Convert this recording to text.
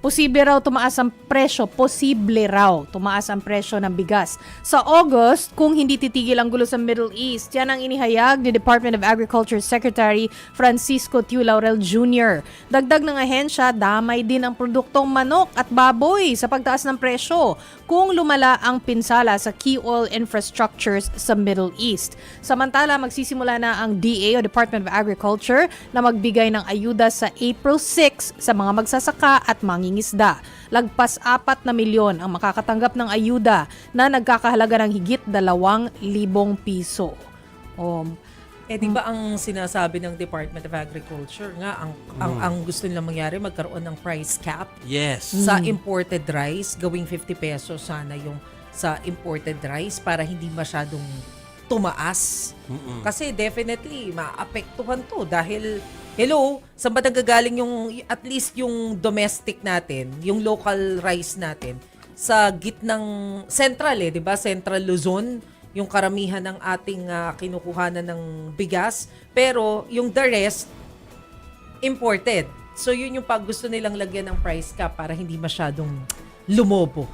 posible raw tumaas ang presyo ng bigas. Sa August, kung hindi titigil ang gulo sa Middle East, yan ang inihayag ni Department of Agriculture Secretary Francisco Tiu Laurel Jr. Dagdag ng ahensya, damay din ang produktong manok at baboy sa pagtaas ng presyo kung lumala ang pinsala sa key oil infrastructures sa Middle East. Samantala, magsisimula na ang DA o Department of Agriculture na magbigay ng ayuda sa April 6 sa mga magsasaka at mangingisda. Lagpas 4 na milyon ang makakatanggap ng ayuda na nagkakahalaga ng higit 2,000 piso. Di ba ang sinasabi ng Department of Agriculture nga ang gusto nilang mangyari magkaroon ng price cap Yes. sa imported rice, gawing 50 pesos sana yung sa imported rice para hindi masyadong tumaas. Kasi definitely maapektuhan to dahil saan ba nanggagaling yung at least yung domestic natin, yung local rice natin sa gitnang central 'di ba? Central Luzon yung karamihan ng ating kinukuhanan ng bigas, pero yung the rest imported. So yun yung pag gusto nilang lagyan ng price cap para hindi masyadong lumobo.